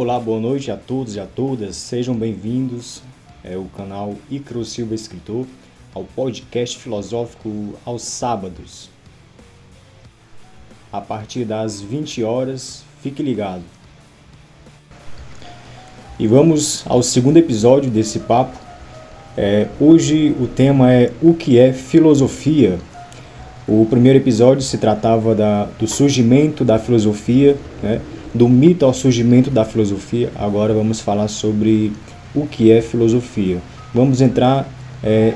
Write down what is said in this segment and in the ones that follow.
Olá, boa noite a todos e a todas, sejam bem-vindos ao canal Ícaro Silva Escritor, ao podcast filosófico aos sábados. A partir das 20 horas, fique ligado. E vamos ao segundo episódio desse papo. Hoje o tema é o que é filosofia. O primeiro episódio se tratava do surgimento da filosofia, né? Do mito ao surgimento da filosofia. Agora vamos falar sobre o que é filosofia. Vamos entrar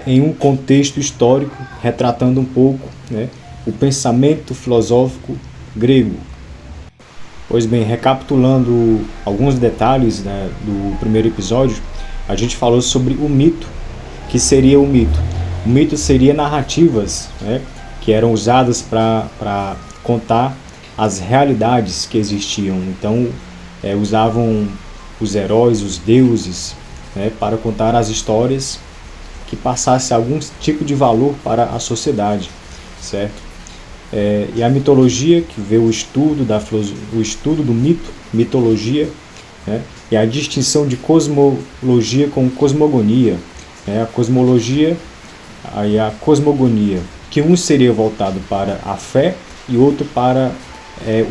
em um contexto histórico, retratando um pouco, né, o pensamento filosófico grego. Pois bem, recapitulando alguns detalhes, né, do primeiro episódio, a gente falou sobre o mito. Que seria o mito? O mito seria narrativas, né, que eram usadas para contar as realidades que existiam. Então, usavam os heróis, os deuses, né, para contar as histórias que passassem algum tipo de valor para a sociedade, certo? E a mitologia, que vê o estudo do mito, mitologia, né, e a distinção de cosmologia com cosmogonia, né, a cosmologia e a cosmogonia, que um seria voltado para a fé e outro para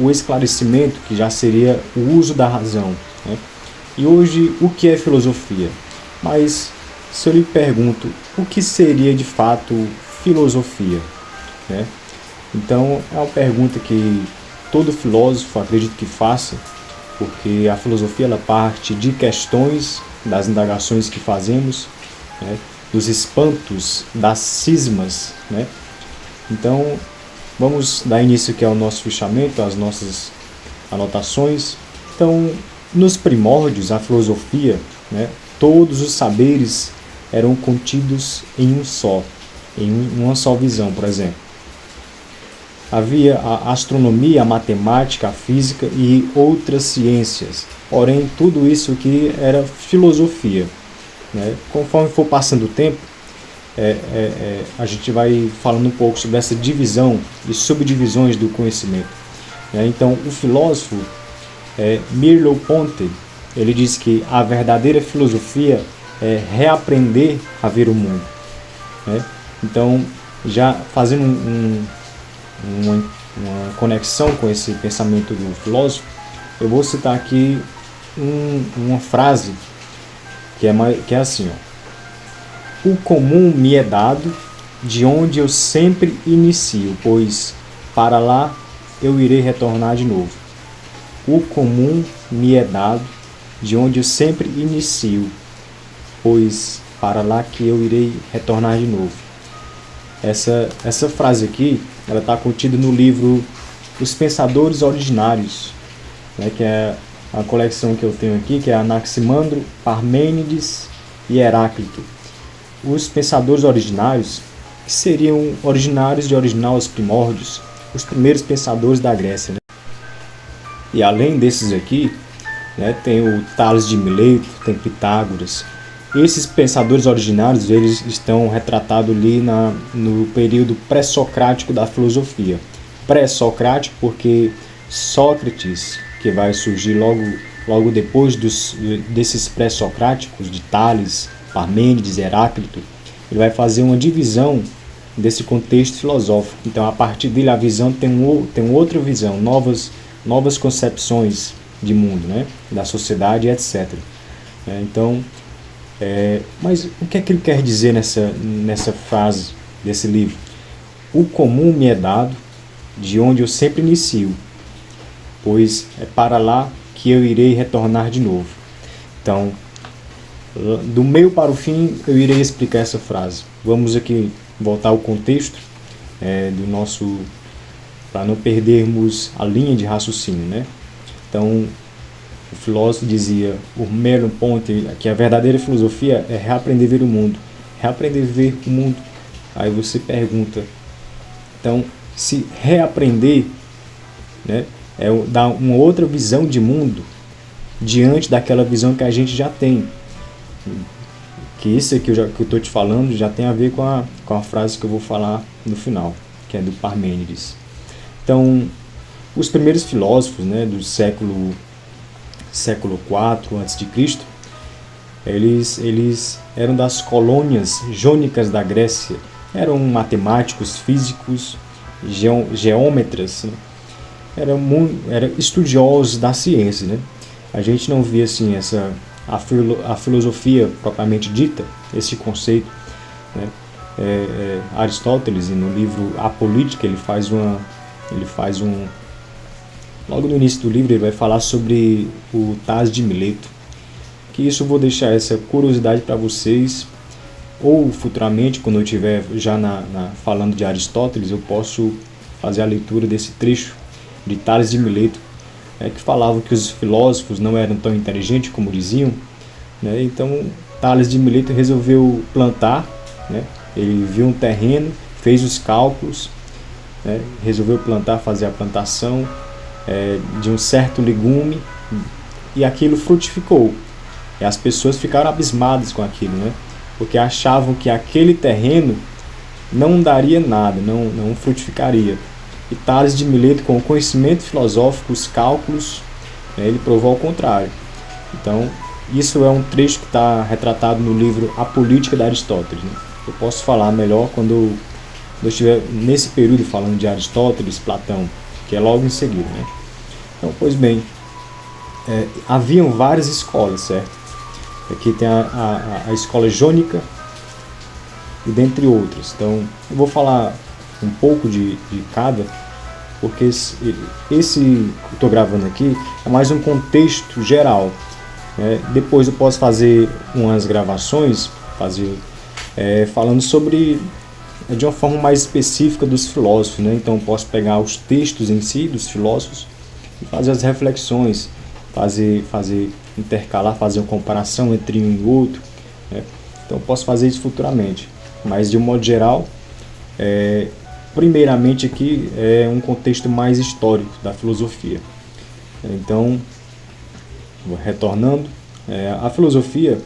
o esclarecimento, que já seria o uso da razão, né? E hoje, o que é filosofia? Mas, se eu lhe pergunto, o que seria de fato filosofia, né? Então, é uma pergunta que todo filósofo acredito que faça, porque a filosofia ela parte de questões, das indagações que fazemos, né? Dos espantos, das cismas, né? Então, vamos dar início aqui ao nosso fichamento, às nossas anotações. Então, nos primórdios, a filosofia, né, todos os saberes eram contidos em uma só visão, por exemplo. Havia a astronomia, a matemática, a física e outras ciências. Porém, tudo isso aqui era filosofia, né? Conforme for passando o tempo, a gente vai falando um pouco sobre essa divisão e subdivisões do conhecimento, né? Então, o filósofo Merleau-Ponty, ele diz que a verdadeira filosofia é reaprender a ver o mundo, né? Então, já fazendo uma conexão com esse pensamento do filósofo, eu vou citar aqui uma frase que é assim, ó: o comum me é dado, de onde eu sempre inicio, pois para lá eu irei retornar de novo. O comum me é dado, de onde eu sempre inicio, pois para lá que eu irei retornar de novo. Essa frase aqui, ela está contida no livro Os Pensadores Originários, né, que é a coleção que eu tenho aqui, que é Anaximandro, Parmênides e Heráclito. Os pensadores originários, que seriam originários de original aos primórdios, os primeiros pensadores da Grécia, né? E além desses aqui, né, tem o Tales de Mileto, tem Pitágoras. Esses pensadores originários, eles estão retratados ali no período pré-socrático da filosofia. Pré-socrático porque Sócrates, que vai surgir logo depois desses pré-socráticos, de Tales, Parmênides, Heráclito, ele vai fazer uma divisão desse contexto filosófico. Então, a partir dele, a visão tem outra visão, novas concepções de mundo, né? Da sociedade, etc. Então, mas o que é que ele quer dizer nessa frase desse livro? O comum me é dado, de onde eu sempre inicio, pois é para lá que eu irei retornar de novo. Então, do meio para o fim, eu irei explicar essa frase. Vamos aqui voltar ao contexto do nosso, para não perdermos a linha de raciocínio, né? Então, o filósofo dizia, o Merleau-Ponty, que a verdadeira filosofia é reaprender a ver o mundo. Reaprender a ver o mundo. Aí você pergunta, então, se reaprender, né, dar uma outra visão de mundo diante daquela visão que a gente já tem. Que isso aqui que eu estou te falando já tem a ver com a frase que eu vou falar no final, que é do Parmênides. Então, os primeiros filósofos, né, do século século IV a.C., eles eram das colônias jônicas da Grécia. Eram matemáticos, físicos, geômetras, né? Eram estudiosos da ciência, né? A gente não via assim a filosofia propriamente dita, esse conceito, né? Aristóteles, no livro A Política, logo no início do livro ele vai falar sobre o Tales de Mileto, que isso eu vou deixar essa curiosidade para vocês, ou futuramente, quando eu estiver já falando de Aristóteles, eu posso fazer a leitura desse trecho de Tales de Mileto, que falavam que os filósofos não eram tão inteligentes como diziam, né? Então Tales de Mileto resolveu plantar, né? Ele viu um terreno, fez os cálculos, né? Resolveu plantar, fazer a plantação de um certo legume, e aquilo frutificou. E as pessoas ficaram abismadas com aquilo, né? Porque achavam que aquele terreno não daria nada, não frutificaria. E Tales de Mileto, com o conhecimento filosófico, os cálculos, ele provou ao contrário. Então, isso é um trecho que está retratado no livro A Política de Aristóteles, né? Eu posso falar melhor quando eu estiver nesse período falando de Aristóteles, Platão, que é logo em seguida, né? Então, pois bem, haviam várias escolas, certo? Aqui tem a escola jônica, e dentre outras. Então, eu vou falar um pouco de cada, porque esse que eu estou gravando aqui é mais um contexto geral, né? Depois eu posso fazer umas gravações, falando sobre, de uma forma mais específica, dos filósofos, né? Então eu posso pegar os textos em si dos filósofos e fazer as reflexões, intercalar, fazer uma comparação entre um e outro, né? Então eu posso fazer isso futuramente, mas de um modo geral, primeiramente aqui é um contexto mais histórico da filosofia. Então, retornando, a filosofia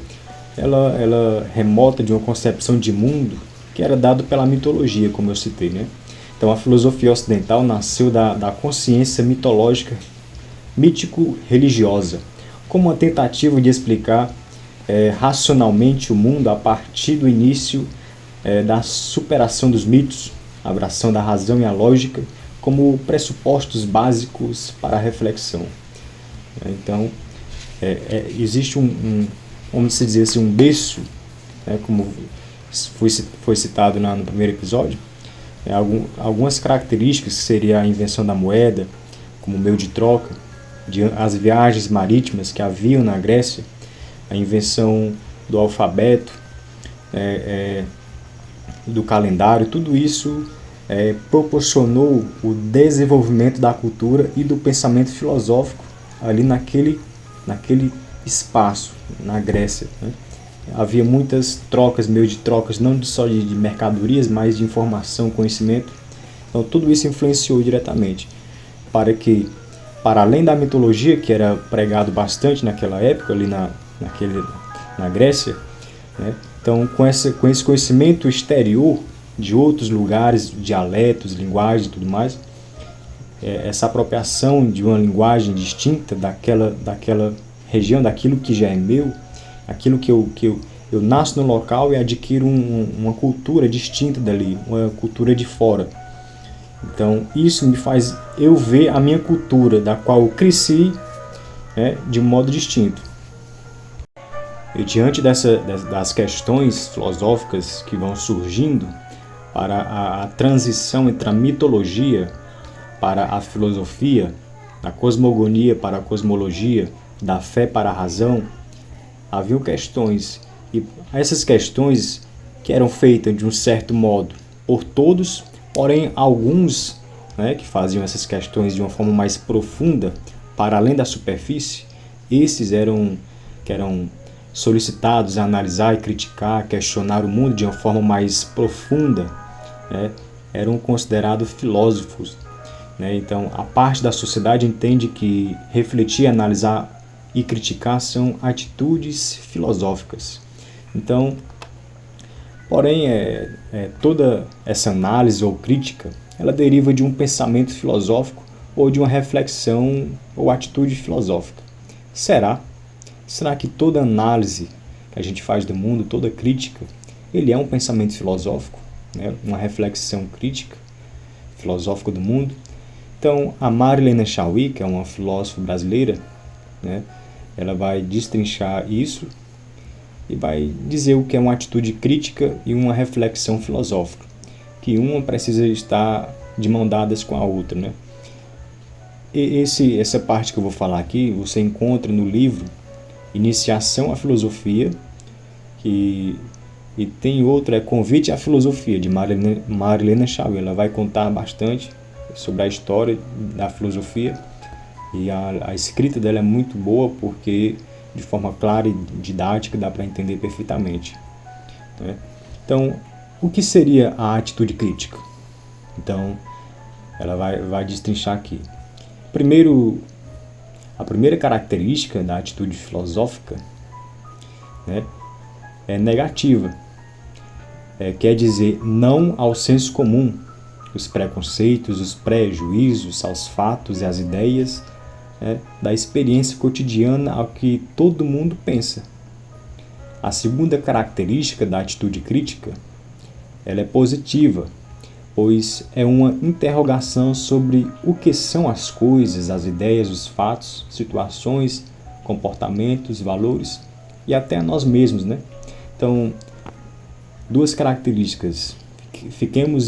ela remota de uma concepção de mundo que era dado pela mitologia, como eu citei, né? Então a filosofia ocidental nasceu da consciência mitológica, mítico-religiosa, como uma tentativa de explicar racionalmente o mundo a partir do início da superação dos mitos, a abração da razão e a lógica como pressupostos básicos para a reflexão. Então, existe vamos dizer assim, um berço, como foi citado no primeiro episódio, algumas características, que seria a invenção da moeda como meio de troca, as viagens marítimas que haviam na Grécia, a invenção do alfabeto, do calendário, tudo isso proporcionou o desenvolvimento da cultura e do pensamento filosófico ali naquele espaço, na Grécia, né? Havia muitas trocas, meio de trocas, não só de mercadorias, mas de informação, conhecimento. Então tudo isso influenciou diretamente para além da mitologia, que era pregado bastante naquela época, ali na Grécia, né? Então, com esse conhecimento exterior de outros lugares, dialetos, linguagens e tudo mais, essa apropriação de uma linguagem distinta daquela região, daquilo que já é meu, aquilo que eu nasço no local e adquiro uma cultura distinta dali, uma cultura de fora. Então, isso me faz eu ver a minha cultura, da qual eu cresci, de um modo distinto. E diante das questões filosóficas que vão surgindo para a transição entre a mitologia para a filosofia, da cosmogonia para a cosmologia, da fé para a razão, haviam questões, e essas questões que eram feitas de um certo modo por todos, porém alguns, que faziam essas questões de uma forma mais profunda, para além da superfície, esses que eram solicitados a analisar e criticar, questionar o mundo de uma forma mais profunda, eram considerados filósofos. Então, a parte da sociedade entende que refletir, analisar e criticar são atitudes filosóficas. Então, porém, toda essa análise ou crítica, ela deriva de um pensamento filosófico ou de uma reflexão ou atitude filosófica. Será? Será que toda análise que a gente faz do mundo, toda crítica, ele é um pensamento filosófico, né? Uma reflexão crítica, filosófica do mundo? Então, a Marilena Chaui, que é uma filósofa brasileira, né? Ela vai destrinchar isso e vai dizer o que é uma atitude crítica e uma reflexão filosófica, que uma precisa estar de mão dadas com a outra, né? Essa parte que eu vou falar aqui, você encontra no livro Iniciação à Filosofia, e tem outro, Convite à Filosofia, de Marilena Chaui. Ela vai contar bastante sobre a história da filosofia, e a escrita dela é muito boa, porque de forma clara e didática dá para entender perfeitamente, né? Então, o que seria a atitude crítica? Então, ela vai destrinchar aqui. Primeiro, a primeira característica da atitude filosófica, né, é negativa. Quer dizer, não ao senso comum, os preconceitos, os prejuízos, aos fatos e às ideias, né, da experiência cotidiana ao que todo mundo pensa. A segunda característica da atitude crítica, ela é positiva, pois é uma interrogação sobre o que são as coisas, as ideias, os fatos, situações, comportamentos, valores e até a nós mesmos, né? Então, duas características. Fiquemos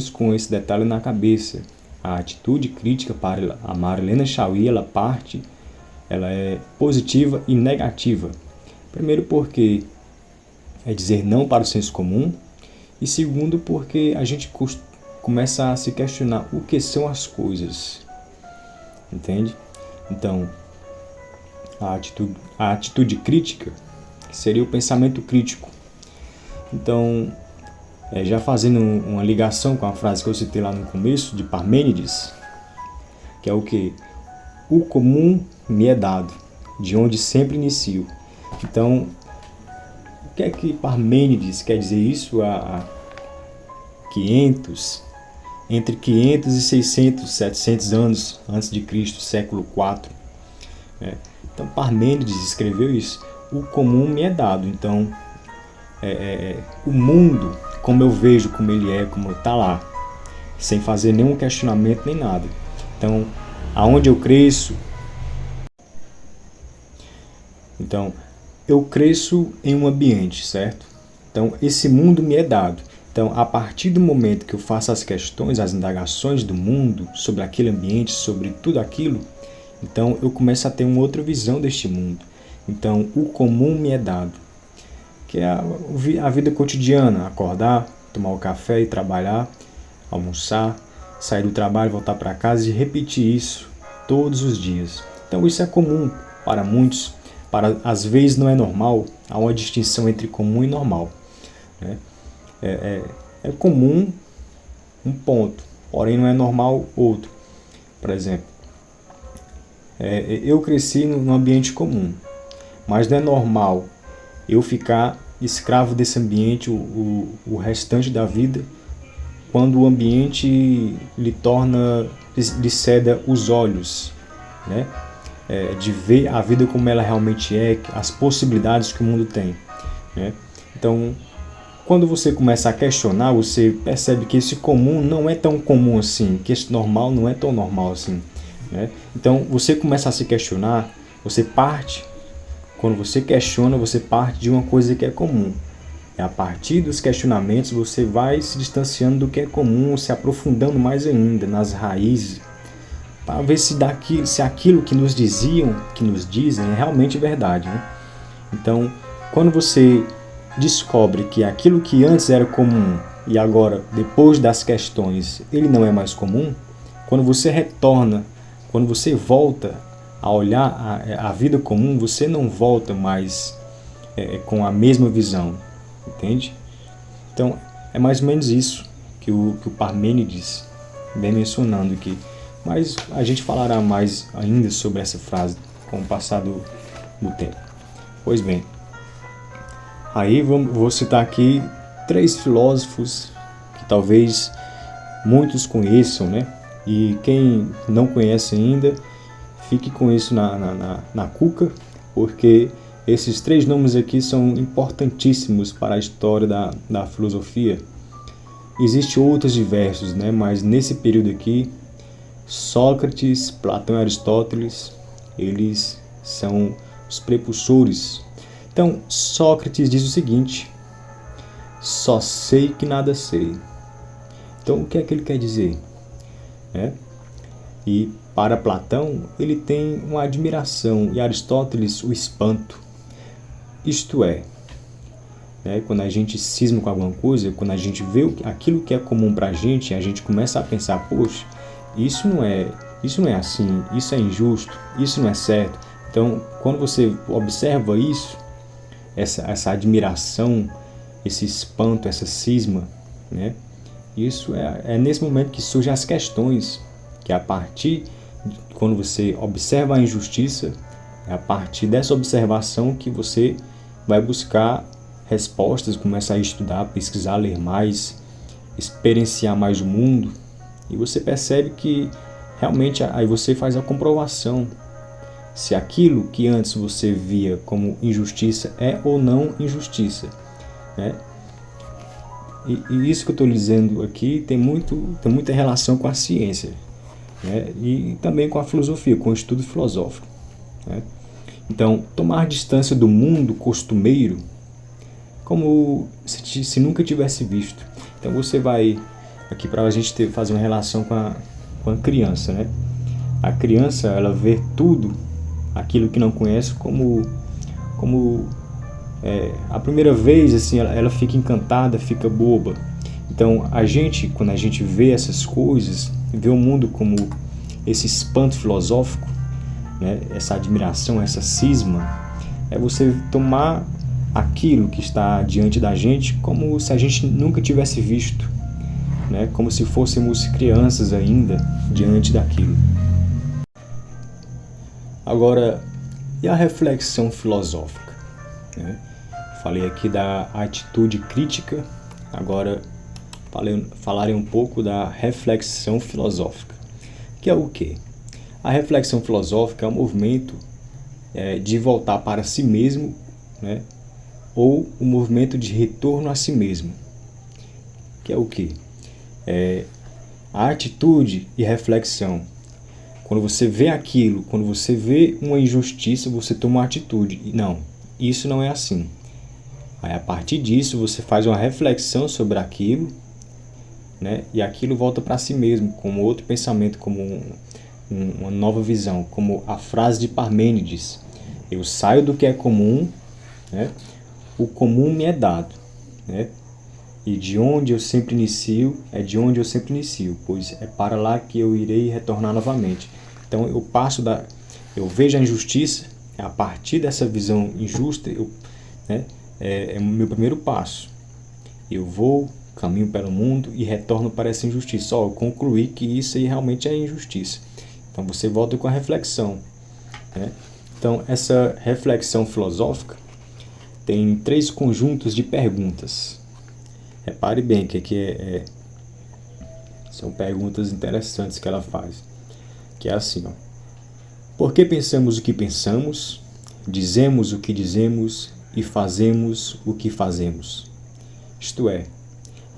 com esse detalhe na cabeça. A atitude crítica para a Marilena Chaui, ela é positiva e negativa. Primeiro porque é dizer não para o senso comum, e segundo porque a gente começa a se questionar o que são as coisas, entende? Então, a atitude crítica seria o pensamento crítico. Então, já fazendo uma ligação com a frase que eu citei lá no começo, de Parmênides, que é o que? O comum me é dado, de onde sempre inicio. Então, o que é que Parmênides quer dizer isso entre 500 e 600, 700 anos antes de Cristo, século IV? Então, Parmênides escreveu isso. O comum me é dado. Então, o mundo, como eu vejo, como ele é, como está lá, sem fazer nenhum questionamento nem nada. Então, aonde eu cresço? Então, eu cresço em um ambiente, certo? Então, esse mundo me é dado. Então, a partir do momento que eu faço as questões, as indagações do mundo, sobre aquele ambiente, sobre tudo aquilo, então eu começo a ter uma outra visão deste mundo. Então, o comum me é dado, que é a vida cotidiana: acordar, tomar o café e trabalhar, almoçar, sair do trabalho, voltar para casa e repetir isso todos os dias. Então, isso é comum para muitos. Às vezes não é normal. Há uma distinção entre comum e normal, né? É comum um ponto, porém não é normal outro. Por exemplo, eu cresci num ambiente comum, mas não é normal eu ficar escravo desse ambiente o restante da vida, quando o ambiente lhe ceda os olhos, né? De ver a vida como ela realmente é, as possibilidades que o mundo tem, né? Então, quando você começa a questionar, você percebe que esse comum não é tão comum assim, que esse normal não é tão normal assim, né? Então, você começa a se questionar, quando você questiona, você parte de uma coisa que é comum. A partir dos questionamentos, você vai se distanciando do que é comum, se aprofundando mais ainda nas raízes, para ver se aquilo que nos dizem é realmente verdade, né? Então, quando você descobre que aquilo que antes era comum e agora, depois das questões, ele não é mais comum, quando você volta a olhar a vida comum, você não volta mais com a mesma visão, entende? Então, é mais ou menos isso que o Parmênides vem mencionando aqui. Mas a gente falará mais ainda sobre essa frase com o passar do tempo. Pois bem, aí vou citar aqui 3 filósofos que talvez muitos conheçam, né? E quem não conhece ainda, fique com isso na cuca, porque esses 3 nomes aqui são importantíssimos para a história da filosofia. Existem outros diversos, né? Mas nesse período aqui, Sócrates, Platão e Aristóteles, eles são os prepulsores. Então, Sócrates diz o seguinte: só sei que nada sei. Então, o que é que ele quer dizer? E para Platão, ele tem uma admiração, e Aristóteles, o espanto. Isto é, quando a gente cisma com alguma coisa, quando a gente vê aquilo que é comum para a gente começa a pensar, poxa, isso não é assim, isso é injusto, isso não é certo. Então, quando você observa isso, essa admiração, esse espanto, essa cisma, isso é nesse momento que surgem as questões, que a partir de quando você observa a injustiça, é a partir dessa observação que você vai buscar respostas, começa a estudar, pesquisar, ler mais, experienciar mais o mundo, e você percebe que realmente aí você faz a comprovação se aquilo que antes você via como injustiça é ou não injustiça, E isso que eu estou dizendo aqui tem muita relação com a ciência, e também com a filosofia, com o estudo filosófico. Então, tomar distância do mundo costumeiro, como se nunca tivesse visto. Então, você vai, aqui para a gente fazer uma relação com a criança, A criança, ela vê tudo, aquilo que não conhece, como a primeira vez, assim, ela fica encantada, fica boba. Então, quando a gente vê essas coisas, vê o mundo como esse espanto filosófico, essa admiração, essa cisma, é você tomar aquilo que está diante da gente como se a gente nunca tivesse visto, como se fôssemos crianças ainda diante daquilo. Agora, e a reflexão filosófica? Falei aqui da atitude crítica, agora falarei um pouco da reflexão filosófica, que é o quê? A reflexão filosófica é um movimento de voltar para si mesmo, ou um movimento de retorno a si mesmo, que é o quê? A atitude e reflexão. Quando você vê aquilo, quando você vê uma injustiça, você toma uma atitude. Não, isso não é assim. Aí, a partir disso, você faz uma reflexão sobre aquilo, e aquilo volta para si mesmo, como outro pensamento, como uma nova visão, como a frase de Parmênides: eu saio do que é comum, o comum me é dado, e de onde eu sempre inicio, é de onde eu sempre inicio, pois é para lá que eu irei retornar novamente. Então eu vejo a injustiça, a partir dessa visão injusta, é o meu primeiro passo. Eu caminho pelo mundo e retorno para essa injustiça. Eu concluí que isso aí realmente é injustiça. Então você volta com a reflexão. Então essa reflexão filosófica tem 3 conjuntos de perguntas. Repare bem que aqui são perguntas interessantes que ela faz. Que é assim, por que pensamos o que pensamos, dizemos o que dizemos e fazemos o que fazemos? Isto é,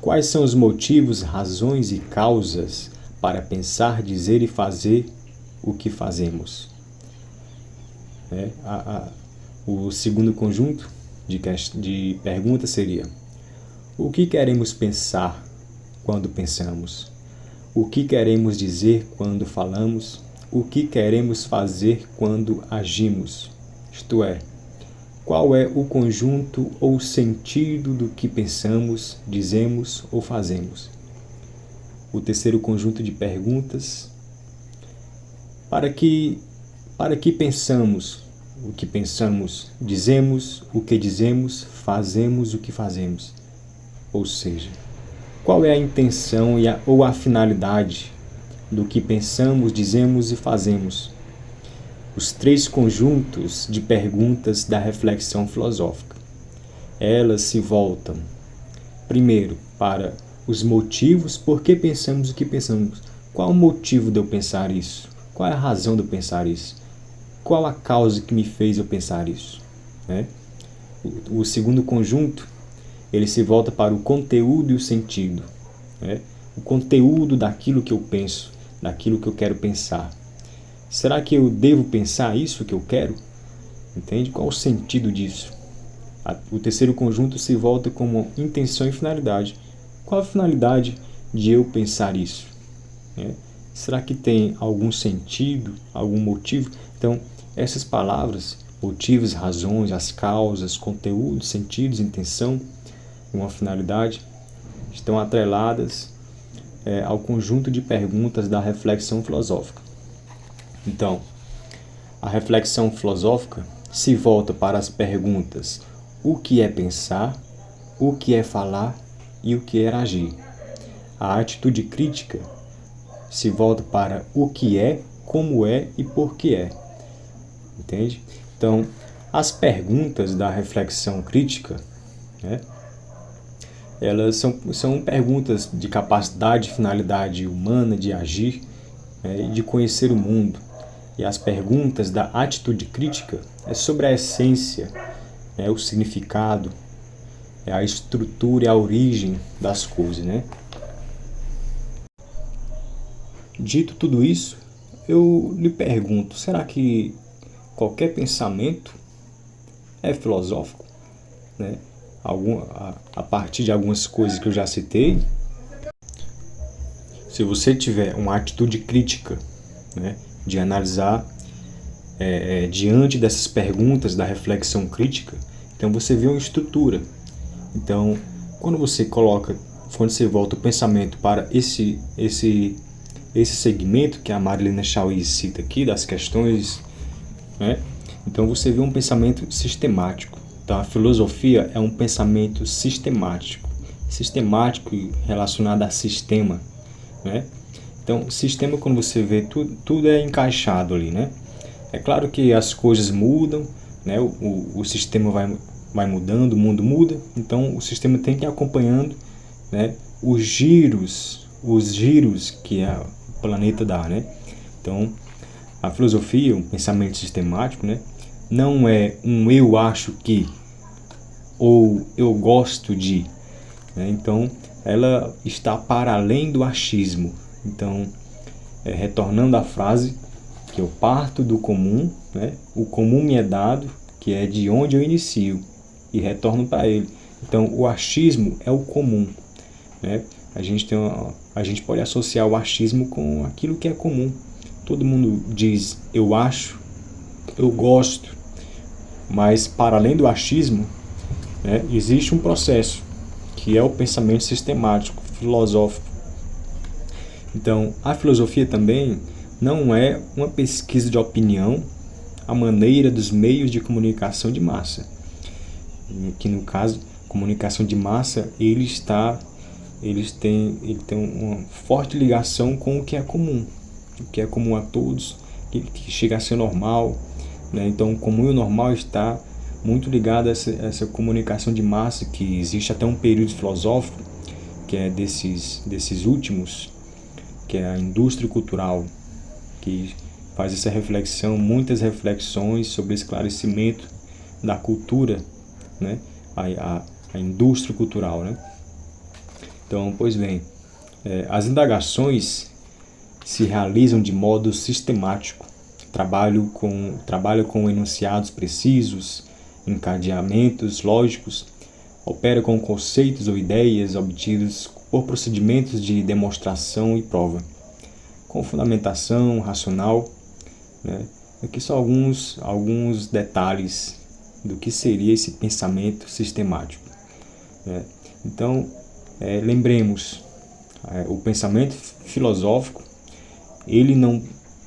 quais são os motivos, razões e causas para pensar, dizer e fazer o que fazemos? O segundo conjunto de perguntas seria: o que queremos pensar quando pensamos? O que queremos dizer quando falamos? O que queremos fazer quando agimos? Isto é, qual é o conjunto ou sentido do que pensamos, dizemos ou fazemos? O terceiro conjunto de perguntas: para que pensamos o que pensamos, dizemos o que dizemos, fazemos o que fazemos? Ou seja, qual é a intenção ou a finalidade do que pensamos, dizemos e fazemos? Os 3 conjuntos de perguntas da reflexão filosófica. Elas se voltam, primeiro, para os motivos por que pensamos o que pensamos. Qual o motivo de eu pensar isso? Qual é a razão de eu pensar isso? Qual a causa que me fez eu pensar isso? Né? O segundo conjunto, ele se volta para o conteúdo e o sentido. Né? O conteúdo daquilo que eu penso, daquilo que eu quero pensar. Será que eu devo pensar isso que eu quero? Entende? Qual o sentido disso? O terceiro conjunto se volta como intenção e finalidade. Qual a finalidade de eu pensar isso? Né? Será que tem algum sentido, algum motivo? Então, essas palavras, motivos, razões, as causas, conteúdos, sentidos, intenção, uma finalidade, estão atreladas ao conjunto de perguntas da reflexão filosófica. Então, a reflexão filosófica se volta para as perguntas: o que é pensar, o que é falar e o que é agir. A atitude crítica se volta para o que é, como é e por que é. Entende? Então, as perguntas da reflexão crítica, né, elas são perguntas de capacidade e finalidade humana de agir, e de conhecer o mundo. E as perguntas da atitude crítica é sobre a essência, o significado, a estrutura e a origem das coisas, né? Dito tudo isso, eu lhe pergunto, será que qualquer pensamento é filosófico? Né? A partir de algumas coisas que eu já citei, se você tiver uma atitude crítica, né, de analisar diante dessas perguntas da reflexão crítica, então você vê uma estrutura. Então, quando você volta o pensamento para esse segmento que a Marilena Chauí cita aqui, das questões, né? Então você vê um pensamento sistemático. Então a filosofia é um pensamento sistemático relacionado a sistema, né? Então sistema, quando você vê, tudo é encaixado ali, né? É claro que as coisas mudam, né? O sistema vai mudando, o mundo muda, então o sistema tem que ir acompanhando, né, os giros que o planeta dá, né? Então, a filosofia, um pensamento sistemático, né, não é um eu acho que ou eu gosto de, né? Então, ela está para além do achismo. Então, retornando à frase que eu parto do comum, né? O comum me é dado, que é de onde eu inicio, e retorno para ele. Então, o achismo é o comum, né? A gente pode associar o achismo com aquilo que é comum. Todo mundo diz eu acho, eu gosto, mas para além do achismo, né, existe um processo que é o pensamento sistemático, filosófico. Então, a filosofia também não é uma pesquisa de opinião à maneira dos meios de comunicação de massa. Que no caso, comunicação de massa, ele tem uma forte ligação com o que é comum a todos, que chega a ser normal, né? Então, o comum e o normal está muito ligado a essa comunicação de massa, que existe até um período filosófico, que é desses últimos, que é a indústria cultural, que faz essa reflexão, muitas reflexões sobre o esclarecimento da cultura, né? A indústria cultural, né? Então, pois bem, as indagações se realizam de modo sistemático, trabalha com enunciados precisos, encadeamentos lógicos, opera com conceitos ou ideias obtidos por procedimentos de demonstração e prova, com fundamentação racional, né? Aqui são alguns detalhes do que seria esse pensamento sistemático, né? Então, lembremos, o pensamento filosófico, ele não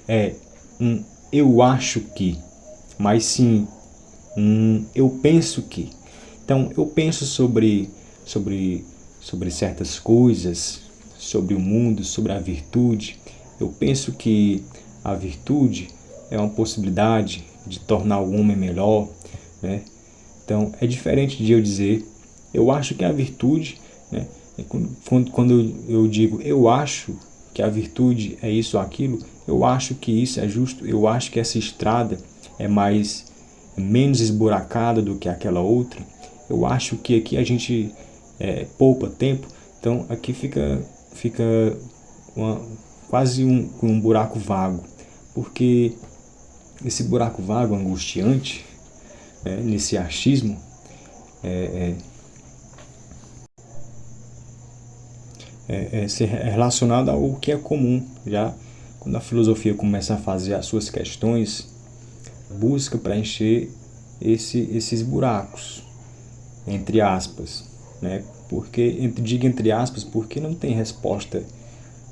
é um eu acho que, mas sim um eu penso que. Então, eu penso sobre certas coisas, sobre o mundo, sobre a virtude. Eu penso que a virtude é uma possibilidade de tornar o homem melhor, né? Então, é diferente de eu dizer eu acho que a virtude, né? Quando eu digo eu acho que a virtude é isso ou aquilo, eu acho que isso é justo, eu acho que essa estrada é menos esburacada do que aquela outra, eu acho que aqui a gente poupa tempo, então aqui fica quase um buraco vago, porque esse buraco vago angustiante, nesse achismo, ser relacionado ao que é comum. Já quando a filosofia começa a fazer as suas questões, busca preencher esses buracos, entre aspas, né? Digo entre aspas porque não tem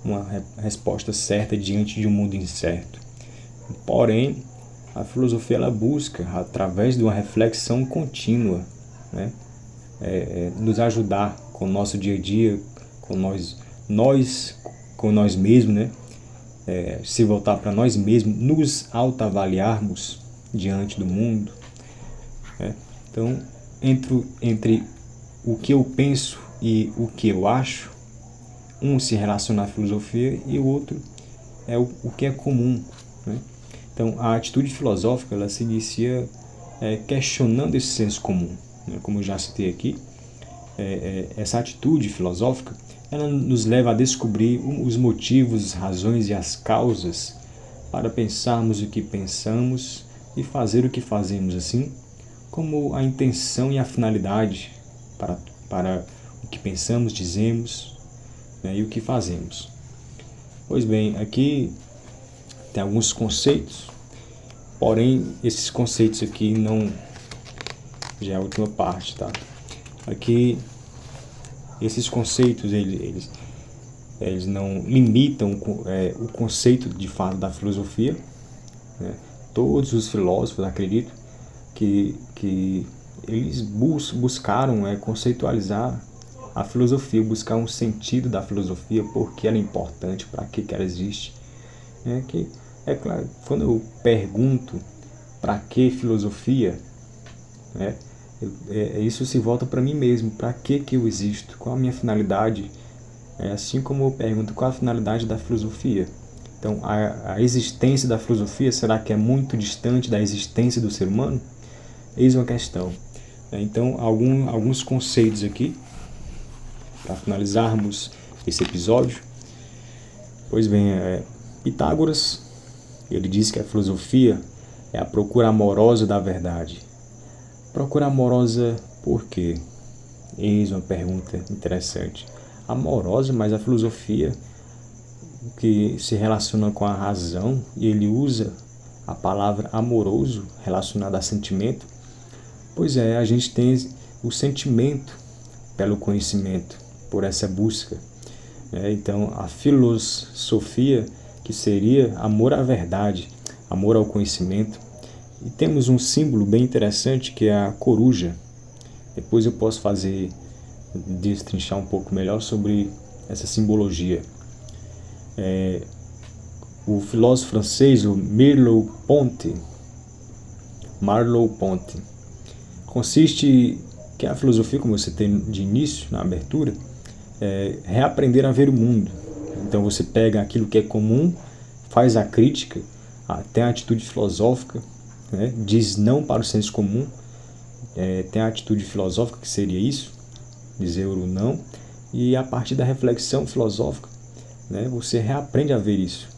uma resposta certa diante de um mundo incerto. Porém, a filosofia ela busca, através de uma reflexão contínua, né, nos ajudar com o nosso dia a dia, com nós mesmos, né, se voltar para nós mesmos, nos autoavaliarmos diante do mundo. Né? Então, entre o que eu penso e o que eu acho, um se relaciona à filosofia e o outro é o que é comum. Né? Então, a atitude filosófica ela se inicia questionando esse senso comum. Né? Como eu já citei aqui, essa atitude filosófica ela nos leva a descobrir os motivos, as razões e as causas para pensarmos o que pensamos e fazer o que fazemos, assim como a intenção e a finalidade para o que pensamos, dizemos, né, e o que fazemos. Pois bem, aqui tem alguns conceitos, porém esses conceitos aqui não já é a última parte, tá? Aqui esses conceitos eles não limitam o conceito de fato da filosofia, né? Todos os filósofos acreditam que eles buscaram conceitualizar a filosofia, buscar um sentido da filosofia, por que ela é importante, para que ela existe. Claro, quando eu pergunto para que filosofia, né, isso se volta para mim mesmo, para que eu existo, qual a minha finalidade, assim como eu pergunto qual a finalidade da filosofia. Então, a existência da filosofia, será que é muito distante da existência do ser humano? Eis uma questão. Então, alguns conceitos aqui, para finalizarmos esse episódio. Pois bem, Pitágoras, ele diz que a filosofia é a procura amorosa da verdade. Procura amorosa por quê? Eis uma pergunta interessante. Amorosa, mas a filosofia que se relaciona com a razão, e ele usa a palavra amoroso relacionada a sentimento. Pois a gente tem o sentimento pelo conhecimento, por essa busca. Então, a filosofia, que seria amor à verdade, amor ao conhecimento. E temos um símbolo bem interessante que é a coruja. Depois eu posso destrinchar um pouco melhor sobre essa simbologia. O filósofo francês, o Merleau-Ponty, consiste que a filosofia, como você tem de início, na abertura, é reaprender a ver o mundo. Então você pega aquilo que é comum, faz a crítica, tem a atitude filosófica, né? Diz não para o senso comum, tem a atitude filosófica, que seria isso, dizer o não, e a partir da reflexão filosófica, né, você reaprende a ver isso.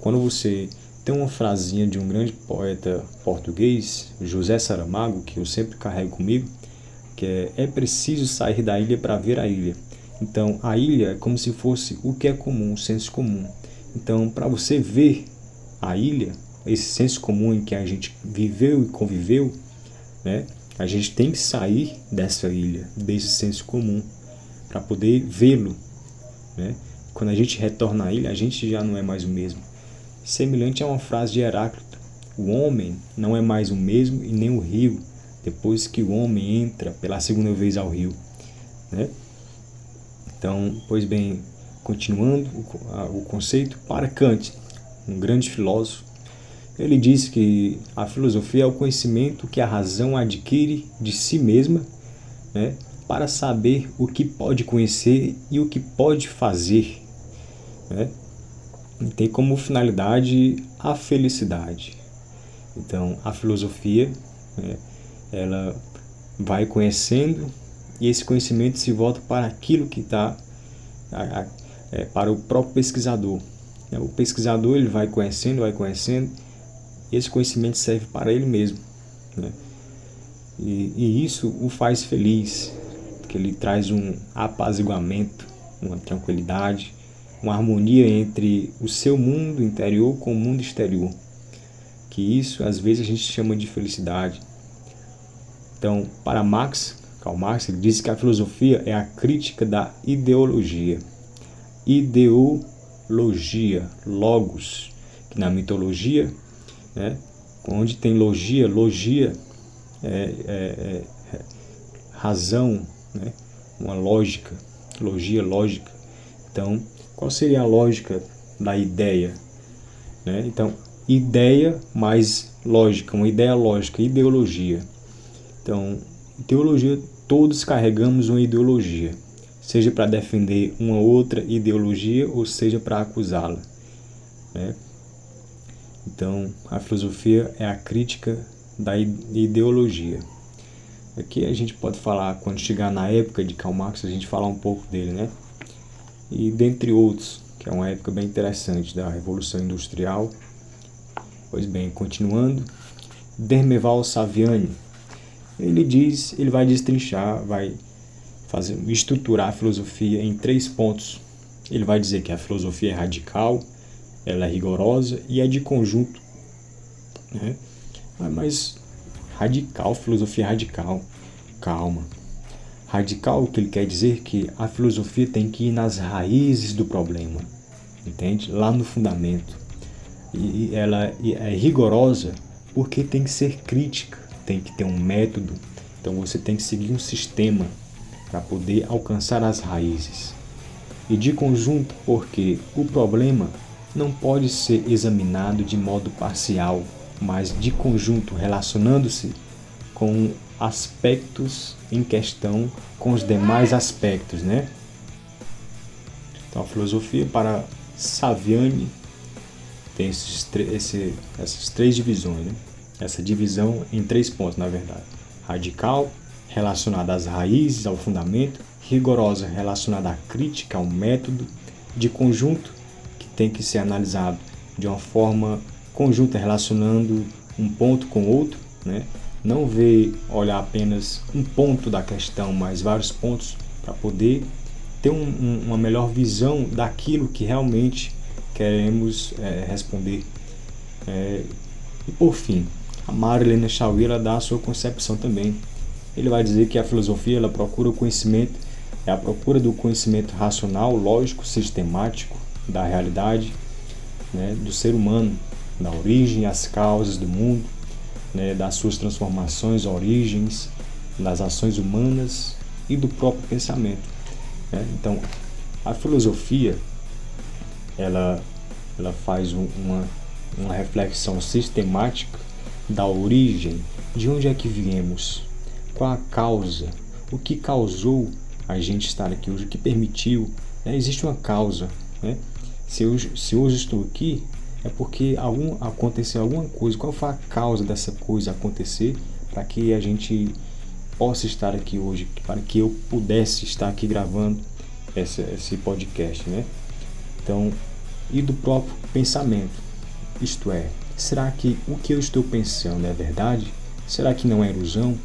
Quando você tem uma frasinha de um grande poeta português, José Saramago, que eu sempre carrego comigo, que é preciso sair da ilha para ver a ilha. Então, a ilha é como se fosse o que é comum, o senso comum. Então, para você ver a ilha, esse senso comum em que a gente viveu e conviveu, né, a gente tem que sair dessa ilha, desse senso comum, para poder vê-lo. Né? Quando a gente retorna à ilha, a gente já não é mais o mesmo. Semelhante a uma frase de Heráclito: o homem não é mais o mesmo e nem o rio, depois que o homem entra pela segunda vez ao rio. Né? Então, pois bem, continuando o conceito, para Kant, um grande filósofo, ele diz que a filosofia é o conhecimento que a razão adquire de si mesma, né, para saber o que pode conhecer e o que pode fazer. Né? tem como finalidade a felicidade. Então, a filosofia, né, ela vai conhecendo e esse conhecimento se volta para aquilo que está para o próprio pesquisador. O pesquisador ele vai conhecendo, e esse conhecimento serve para ele mesmo, né? E isso o faz feliz, porque ele traz um apaziguamento, uma tranquilidade, uma harmonia entre o seu mundo interior com o mundo exterior, que isso às vezes a gente chama de felicidade. Então, para Karl Marx, ele diz que a filosofia é a crítica da ideologia. Ideologia, logos, que na mitologia, né, onde tem logia é razão, né, uma lógica, lógica. Então, qual seria a lógica da ideia? Né? Então, ideia mais lógica, uma ideia lógica, ideologia. Então, ideologia, todos carregamos uma ideologia, seja para defender uma outra ideologia ou seja para acusá-la, né? Então, a filosofia é a crítica da ideologia. Aqui a gente pode falar, quando chegar na época de Karl Marx, a gente falar um pouco dele, né? E dentre outros, que é uma época bem interessante da Revolução Industrial. Pois bem, continuando, Dermeval Saviani, ele vai destrinchar, vai estruturar a filosofia em 3 pontos. Ele vai dizer que a filosofia é radical, ela é rigorosa e é de conjunto, né? Mas radical, filosofia radical, calma. Radical, o que ele quer dizer que a filosofia tem que ir nas raízes do problema, entende? Lá no fundamento. E ela é rigorosa porque tem que ser crítica, tem que ter um método. Então você tem que seguir um sistema para poder alcançar as raízes. E de conjunto porque o problema não pode ser examinado de modo parcial, mas de conjunto, relacionando-se com aspectos em questão com os demais aspectos, né? Então a filosofia para Saviani tem essas 3 divisões, né? Essa divisão em 3 pontos, na verdade. Radical, relacionada às raízes, ao fundamento. Rigorosa, relacionada à crítica, ao método. De conjunto, que tem que ser analisado de uma forma conjunta, relacionando um ponto com outro, né? Não olhar apenas um ponto da questão, mas vários pontos, para poder ter uma melhor visão daquilo que realmente queremos responder. E por fim, a Marilena Chauí, ela dá a sua concepção também. Ele vai dizer que a filosofia ela procura o conhecimento, é a procura do conhecimento racional, lógico, sistemático da realidade, né, do ser humano, da origem, as causas do mundo, né, das suas transformações, origens, das ações humanas e do próprio pensamento, né? Então, a filosofia ela faz uma reflexão sistemática da origem, de onde é que viemos, qual a causa, o que causou a gente estar aqui hoje, o que permitiu, né? Existe uma causa, né? Se hoje estou aqui, é porque aconteceu alguma coisa. Qual foi a causa dessa coisa acontecer para que a gente possa estar aqui hoje, para que eu pudesse estar aqui gravando esse podcast, né? Então, e do próprio pensamento, isto é, será que o que eu estou pensando é verdade? Será que não é ilusão?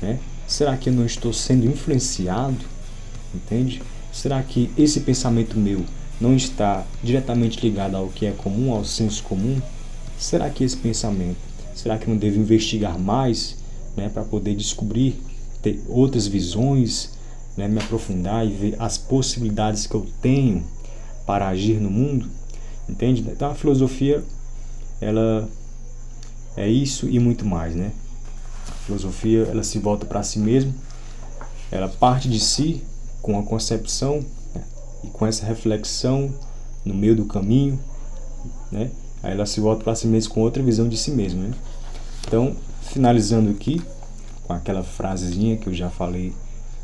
Né? Será que eu não estou sendo influenciado? Entende? Será que esse pensamento meu não está diretamente ligado ao que é comum, ao senso comum? Será que esse pensamento, será que eu não devo investigar mais, né, para poder descobrir, ter outras visões, né, me aprofundar e ver as possibilidades que eu tenho para agir no mundo? Entende? Então a filosofia, ela é isso e muito mais, né? A filosofia, ela se volta para si mesma, ela parte de si com a concepção, né, e com essa reflexão no meio do caminho, né? Aí ela se volta para si mesma com outra visão de si mesma, né? Então, finalizando aqui com aquela frasezinha que eu já falei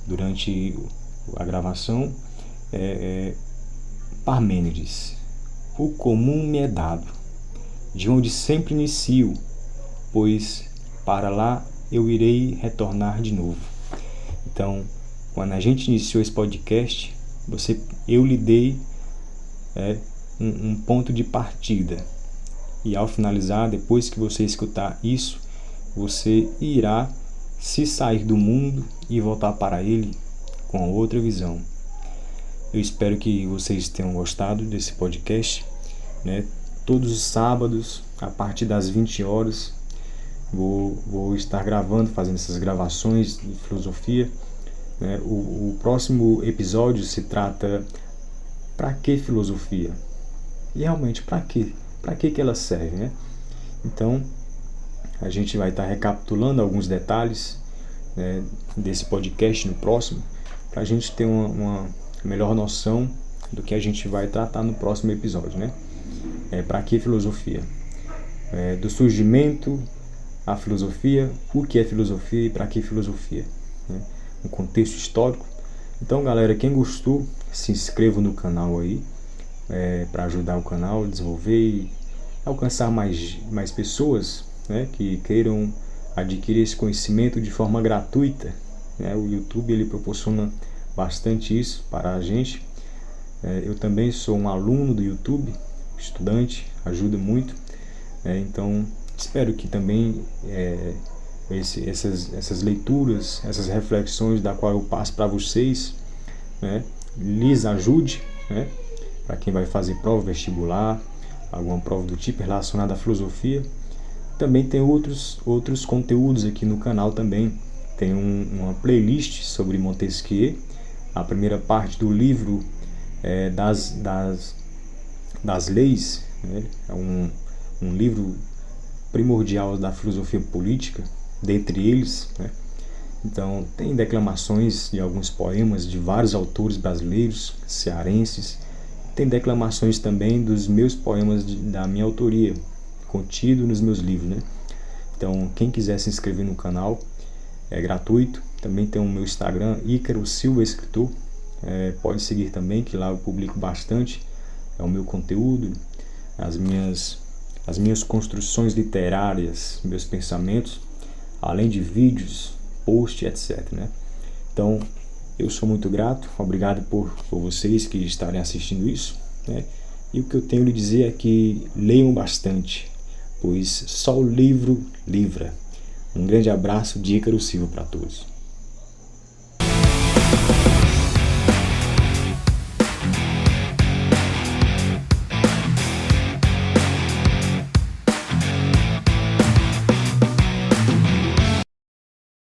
durante a gravação, Parmênides. o comum me é dado, de onde sempre inicio, pois para lá eu irei retornar de novo. Então, quando a gente iniciou esse podcast, eu lhe dei um ponto de partida. E ao finalizar, depois que você escutar isso, você irá se sair do mundo e voltar para ele com outra visão. Eu espero que vocês tenham gostado desse podcast, né? Todos os sábados, a partir das 20 horas, vou estar gravando, fazendo essas gravações de filosofia, né? O próximo episódio se trata: para que filosofia? E realmente, para quê? Para que ela serve, né? Então, a gente vai estar recapitulando alguns detalhes, né, desse podcast no próximo, para a gente ter uma melhor noção do que a gente vai tratar no próximo episódio, né? Para que filosofia? Do surgimento à filosofia, o que é filosofia e para que filosofia, né? Um contexto histórico. Então, galera, quem gostou, se inscreva no canal aí, para ajudar o canal a desenvolver e alcançar mais pessoas, né, que queiram adquirir esse conhecimento de forma gratuita, né? O YouTube ele proporciona bastante isso para a gente. Eu também sou um aluno do YouTube, estudante, ajuda muito. Então, espero que também essas leituras, essas reflexões da qual eu passo para vocês, né, lhes ajude, né? Para quem vai fazer prova vestibular, alguma prova do tipo relacionada à filosofia. Também tem outros conteúdos aqui no canal também. Tem uma playlist sobre Montesquieu, a primeira parte do livro das leis, né? É um livro primordial da filosofia política, dentre eles, né? Então, tem declamações de alguns poemas de vários autores brasileiros, cearenses. Tem declamações também dos meus poemas da minha autoria, contido nos meus livros, né? Então, quem quiser se inscrever no canal, é gratuito. Também tem o meu Instagram, Ícaro Silva Escritor. Pode seguir também, que lá eu publico bastante. É o meu conteúdo, as minhas construções literárias, meus pensamentos, além de vídeos, posts, etc, né? Então, eu sou muito grato, obrigado por vocês que estarem assistindo isso, né? E o que eu tenho a lhe dizer é que leiam bastante, pois só o livro livra. Um grande abraço de Ícaro Silva para todos.